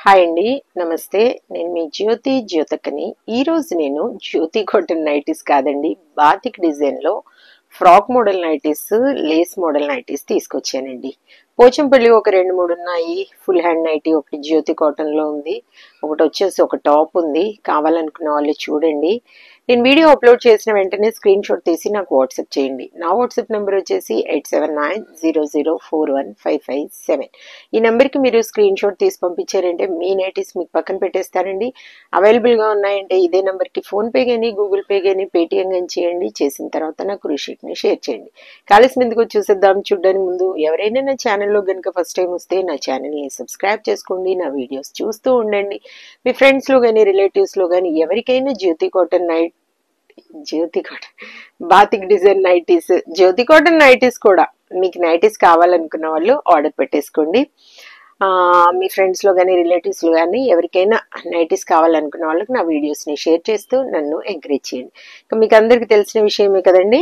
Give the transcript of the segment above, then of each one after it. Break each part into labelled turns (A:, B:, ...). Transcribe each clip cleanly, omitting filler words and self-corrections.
A: Hi అండి, నమస్తే. నేను మీ జ్యోతకని. ఈరోజు నేను జ్యోతి కాటన్ నైటీస్ కాదండి, బాతిక్ డిజైన్లో frock model nighties, lace model nighties తీసుకొచ్చానండి. పోచంపల్లి ఒక 2-3 ఉన్నాయి. ఫుల్ హ్యాండ్ నైటీ ఒకటి జ్యోతి కాటన్లో ఉంది, ఒకటి వచ్చేసి ఒక టాప్ ఉంది. కావాలనుకున్న వాళ్ళు చూడండి. నేను వీడియో అప్లోడ్ చేసిన వెంటనే స్క్రీన్ షాట్ తీసి నాకు వాట్సాప్ చేయండి. నా వాట్సాప్ నెంబర్ వచ్చేసి 8790041557. ఈ నెంబర్కి మీరు స్క్రీన్ షాట్ తీసి పంపించారంటే మీ నైటీస్ మీకు పక్కన పెట్టేస్తానండి. అవైలబుల్గా ఉన్నాయంటే ఇదే నెంబర్కి ఫోన్పే కానీ, గూగుల్ పే కానీ, పేటిఎం కానీ చేయండి. చేసిన తర్వాత నాకు రిసీట్ని షేర్ చేయండి. కాలేసిన ఎందుకు చూసేద్దాం. చూడడానికి ముందు ఎవరైనా నా ఛానల్లో కనుక ఫస్ట్ టైం వస్తే నా ఛానల్ని సబ్స్క్రైబ్ చేసుకోండి. నా వీడియోస్ చూస్తూ ఉండండి. మీ ఫ్రెండ్స్లో కానీ, రిలేటివ్స్లో కానీ ఎవరికైనా జ్యోతి కాటన్ బాతిక్ డిజైన్ నైటీస్, జ్యోతి కాటన్ నైటీస్ కూడా మీకు నైటీస్ కావాలనుకున్న వాళ్ళు ఆర్డర్ పెట్టేసుకోండి. మీ ఫ్రెండ్స్లో కానీ, రిలేటివ్స్లో కానీ ఎవరికైనా నైటీస్ కావాలనుకున్న వాళ్ళకి నా వీడియోస్ని షేర్ చేస్తూ నన్ను ఎంకరేజ్ చేయండి. ఇంకా మీకు అందరికీ తెలిసిన విషయమే కదండి,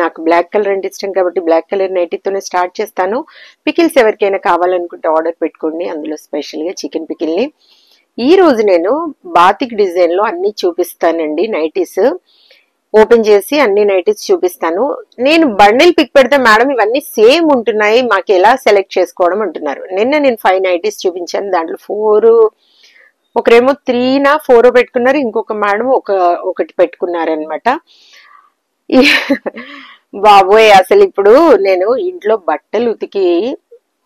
A: నాకు బ్లాక్ కలర్ అంటే ఇష్టం కాబట్టి బ్లాక్ కలర్ నైటీతోనే స్టార్ట్ చేస్తాను. పికిల్స్ ఎవరికైనా కావాలనుకుంటే ఆర్డర్ పెట్టుకోండి. అందులో స్పెషల్గా చికెన్ పికిల్ని ఈ రోజు నేను బాతిక్ డిజైన్లో అన్ని చూపిస్తానండి. నైటీస్ ఓపెన్ చేసి అన్ని నైటీస్ చూపిస్తాను. నేను బండిల్ పిక్ పెడితే మేడం ఇవన్నీ సేమ్ ఉంటున్నాయి, మాకు ఎలా సెలెక్ట్ చేసుకోవడం అంటున్నారు. నిన్న నేను 5 నైటీస్ చూపించాను. దాంట్లో 4, ఒకరేమో 3-4 పెట్టుకున్నారు, ఇంకొక మేడం ఒకటి పెట్టుకున్నారనమాట. బాబోయ్, అసలు ఇప్పుడు నేను ఇంట్లో బట్టలు ఉతికి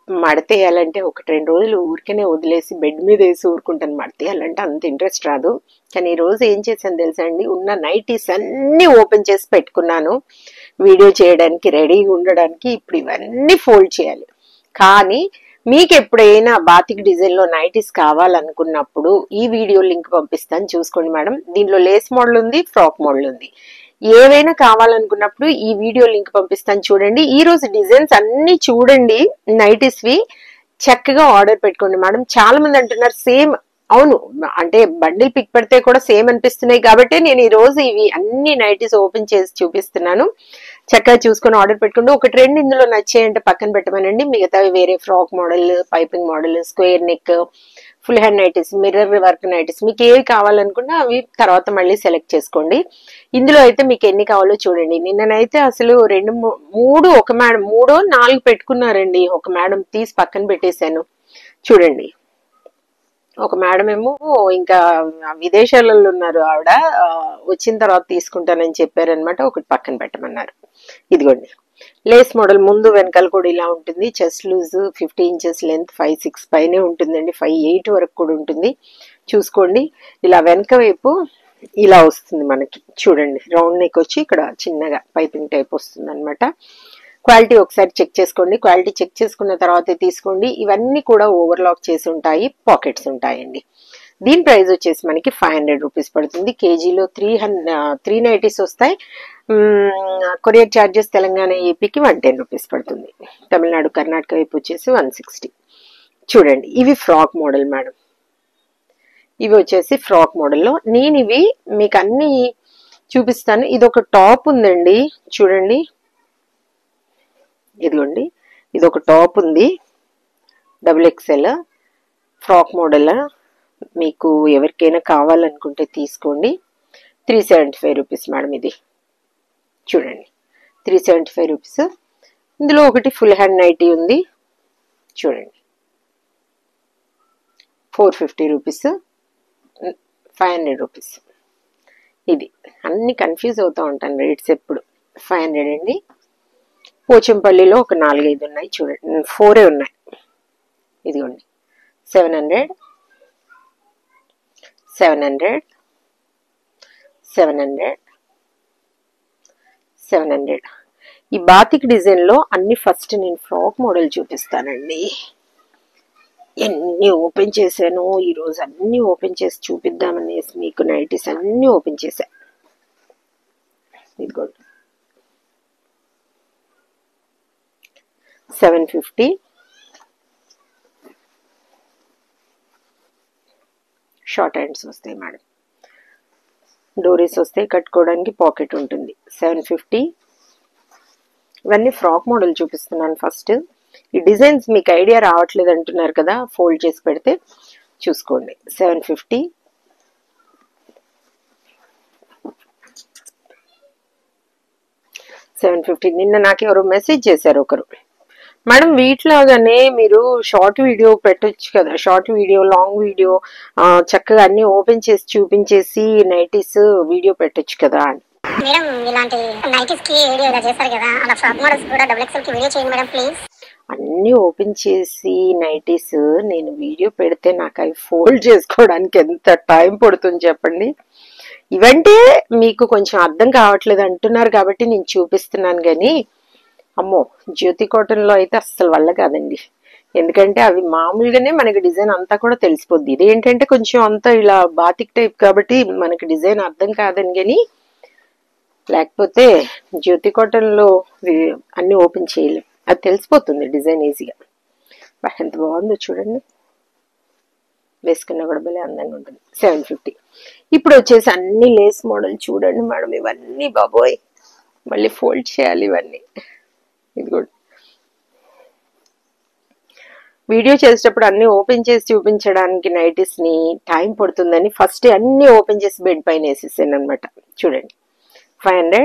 A: మడతేయాలంటే 1-2 రోజులు ఊరికనే వదిలేసి బెడ్ మీద వేసి ఊరుకుంటాను. మడతేయాలంటే అంత ఇంట్రెస్ట్ రాదు. కానీ ఈ రోజు ఏం చేశాను తెలుసా అండి, ఉన్న నైటీస్ అన్ని ఓపెన్ చేసి పెట్టుకున్నాను వీడియో చేయడానికి, రెడీగా ఉండడానికి. ఇప్పుడు ఇవన్నీ ఫోల్డ్ చేయాలి. కానీ మీకు ఎప్పుడైనా బాతిక్ డిజైన్ లో నైటీస్ కావాలనుకున్నప్పుడు ఈ వీడియో లింక్ పంపిస్తాను, చూసుకోండి మేడం. దీనిలో లేస్ మోడల్ ఉంది, ఫ్రాక్ మోడల్ ఉంది. ఏవైనా కావాలనుకున్నప్పుడు ఈ వీడియో లింక్ పంపిస్తాను, చూడండి. ఈ రోజు డిజైన్స్ అన్ని చూడండి, నైటీస్ వి చక్కగా ఆర్డర్ పెట్టుకోండి మేడం. చాలా మంది అంటున్నారు సేమ్. అవును, అంటే బండిల్ పిక్ పెడితే కూడా సేమ్ అనిపిస్తున్నాయి కాబట్టి నేను ఈ రోజు ఇవి అన్ని నైటీస్ ఓపెన్ చేసి చూపిస్తున్నాను. చక్కగా చూసుకొని ఆర్డర్ పెట్టుకోండి. 1-2 ఇందులో నచ్చాయంటే పక్కన పెట్టమనండి. మిగతావి వేరే frock model, piping model, square neck, full hand nighties, mirror work nighties, మీకు ఏవి కావాలనుకున్నా అవి తర్వాత మళ్ళీ సెలెక్ట్ చేసుకోండి. ఇందులో అయితే మీకు ఎన్ని కావాలో చూడండి. నిన్ననైతే అసలు 2-3 ఒక మేడం 3-4 పెట్టుకున్నారండి. ఒక మేడం తీసి పక్కన పెట్టేశాను. చూడండి, ఒక మేడం ఏమో ఇంకా విదేశాలలో ఉన్నారు, ఆవిడ వచ్చిన తర్వాత తీసుకుంటానని చెప్పారనమాట. ఒకటి పక్కన పెట్టమన్నారు. ఇదిగోండి, లేస్ మోడల్ ముందు వెనకాల కూడా ఇలా ఉంటుంది. చెస్ట్ లూజ్ 50 ఇంచెస్, లెంత్ 5-6 పైనే ఉంటుందండి. 5-8 వరకు కూడా ఉంటుంది. చూసుకోండి, ఇలా వెనక వైపు ఇలా వస్తుంది మనకి. చూడండి, రౌండ్ నెక్ వచ్చి ఇక్కడ చిన్నగా పైపింగ్ టైప్ వస్తుంది అనమాట. క్వాలిటీ ఒకసారి చెక్ చేసుకోండి. క్వాలిటీ చెక్ చేసుకున్న తర్వాతే తీసుకోండి. ఇవన్నీ కూడా ఓవర్లాక్ చేసి ఉంటాయి, పాకెట్స్ ఉంటాయండి. దీని ప్రైస్ వచ్చేసి మనకి 500 రూపీస్ పడుతుంది. కేజీలో 3 నైటీస్ వస్తాయి. కొరియర్ ఛార్జెస్ తెలంగాణ, ఏపీకి 110 రూపీస్ పడుతుంది. తమిళనాడు, కర్ణాటక వైపు వచ్చేసి 160. చూడండి, ఇవి ఫ్రాక్ మోడల్ మేడం. ఇవి వచ్చేసి ఫ్రాక్ మోడల్లో నేను ఇవి మీకు అన్ని చూపిస్తాను. ఇది ఒక టాప్ ఉందండి, చూడండి. ఇదిగోండి, ఇది ఒక టాప్ ఉంది, XXL ఫ్రాక్ మోడల్. మీకు ఎవరికైనా కావాలనుకుంటే తీసుకోండి. 375 రూపీస్ మేడం. ఇది చూడండి, 375 రూపీస్. ఇందులో ఒకటి ఫుల్ హ్యాండ్ నైటీ ఉంది, చూడండి, 450 రూపీస్, 500 రూపీస్. ఇది అన్ని కన్ఫ్యూజ్ అవుతూ ఉంటాను రేట్స్ ఎప్పుడు. 500 అండి. పోచంపల్లిలో ఒక 4-5 ఉన్నాయి, చూడండి, 4 ఉన్నాయి. ఇదిగోండి, 700, 700, 700, 700. ఈ బాతిక్ డిజైన్ లో అన్ని ఫస్ట్ నేను ఫ్రాక్ మోడల్ చూపిస్తానండి. ఎన్ని ఓపెన్ చేశాను ఈరోజు, అన్ని ఓపెన్ చేసి చూపిద్దామనేసి మీకు నైటీస్ అన్ని ఓపెన్ చేశా. ఇదిగోండి, 750, షార్ట్ హ్యాండ్స్ వస్తాయి మేడం, డోరీస్ వస్తాయి, కట్టుకోవడానికి పాకెట్ ఉంటుంది. 750. ఇవన్నీ ఫ్రాక్ మోడల్ చూపిస్తున్నాను ఫస్ట్. ఈ డిజైన్స్ మీకు ఐడియా రావట్లేదు అంటున్నారు కదా, ఫోల్డ్ చేసి పెడితే చూసుకోండి 750. నిన్న నాకు ఎవరో మెసేజ్ చేశారు ఒకరు, మేడం వీటిలాగానే మీరు షార్ట్ వీడియో పెట్టొచ్చు కదా, షార్ట్ వీడియో లాంగ్ వీడియో చక్కగా అన్ని ఓపెన్ చేసి చూపించేసి నైటీస్ వీడియో పెట్టొచ్చు కదా అని.
B: మేడం ఇలాంటి నైటీస్ కి వీడియో ఇలా చేస్తారు కదా, అలా షార్ట్ మోడల్స్ కూడా XXL కి వీడియో చేయండి మేడం ప్లీజ్.
A: అన్ని ఓపెన్ చేసి నైటీస్ నేను వీడియో పెడితే నాకు అవి ఫోల్డ్ చేసుకోవడానికి ఎంత టైం పడుతుంది చెప్పండి. ఇవంటే మీకు కొంచెం అర్థం కావట్లేదు అంటున్నారు కాబట్టి నేను చూపిస్తున్నాను, కానీ అమ్మో జ్యోతి కాటన్లో అయితే అస్సలు వల్ల కాదండి. ఎందుకంటే అవి మామూలుగానే మనకి డిజైన్ అంతా కూడా తెలిసిపోద్ది. ఇదేంటంటే కొంచెం అంతా ఇలా బాతిక్ టైప్ కాబట్టి మనకి డిజైన్ అర్థం కాదని, కానీ లేకపోతే జ్యోతి కాటన్లో అన్ని ఓపెన్ చేయలేం, అది తెలిసిపోతుంది డిజైన్ ఈజీగా. ఎంత బాగుందో చూడండి, వేసుకున్నా కూడా భలే అందంగా ఉంటుంది. 750. ఇప్పుడు వచ్చేసి అన్ని లేస్ మోడల్ చూడండి మేడం, ఇవన్నీ బాబోయ్ మళ్ళీ ఫోల్డ్ చేయాలి ఇవన్నీ. ఇది కూడా వీడియో చేసేటప్పుడు అన్ని ఓపెన్ చేసి చూపించడానికి నైటీస్ ని టైం పడుతుందని ఫస్ట్ అన్ని ఓపెన్ చేసి బెడ్ పైన వేసేసాను అనమాట. చూడండి 500.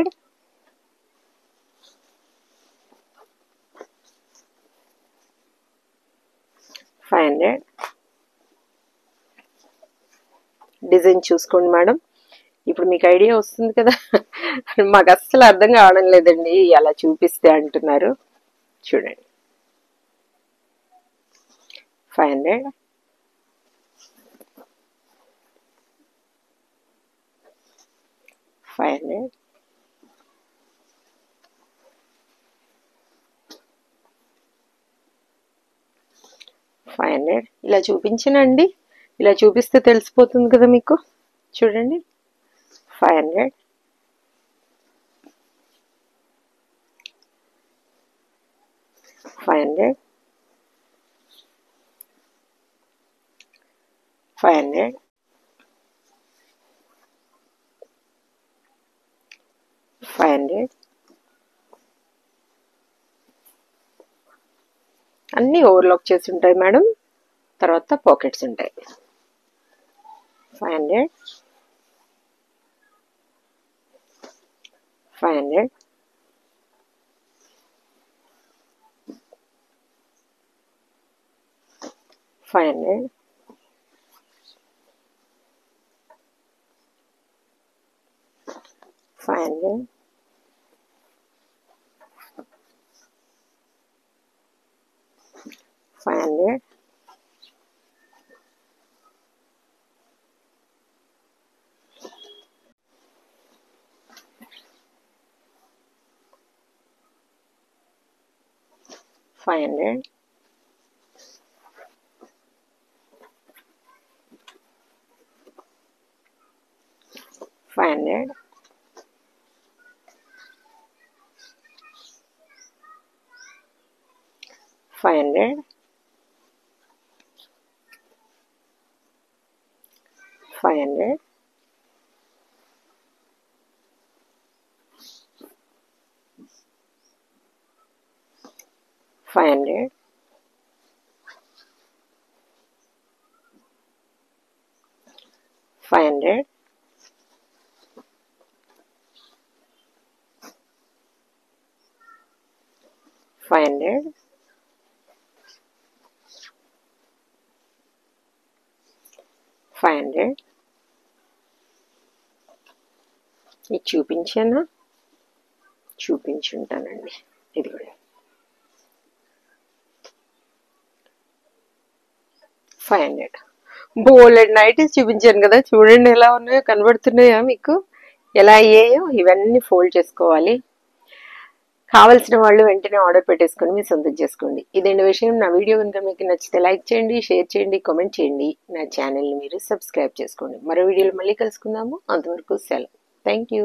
A: డిజైన్ చూసుకోండి మేడం, ఇప్పుడు మీకు ఐడియా వస్తుంది కదా. మాకు అస్సలు అర్థం కావడం లేదండి అలా చూపిస్తే అంటున్నారు. చూడండి 500. 500. 500. ఇలా చూపించనండి, ఇలా చూపిస్తే తెలిసిపోతుంది కదా మీకు. చూడండి 500. 500. 500. 500. అన్నీ ఓవర్లాక్ చేసి ఉంటాయి మేడం, తర్వాత పాకెట్స్ ఉంటాయి. 500. 500. 500. 500. 500. 500. 500. 500. 500. 500. 500. 500. 500. ఇది చూపించానా, చూపించుంటానండి. ఇది కూడా 500. బోలెడ్ నైటీస్ చూపించాను కదా, చూడండి ఎలా ఉన్నాయో, కనబడుతున్నాయా మీకు ఎలా అయ్యాయో. ఇవన్నీ ఫోల్డ్ చేసుకోవాలి. కావలసిన వాళ్ళు వెంటనే ఆర్డర్ పెట్టేసుకొని మీ సొంతం చేసుకోండి. ఇదేంటి విషయం. నా వీడియో కనుక మీకు నచ్చితే లైక్ చేయండి, షేర్ చేయండి, కామెంట్ చేయండి. నా ఛానల్ని మీరు సబ్స్క్రైబ్ చేసుకోండి. మరో వీడియోలో మళ్ళీ కలుసుకుందాము. అంతవరకు సెలవు. Thank you.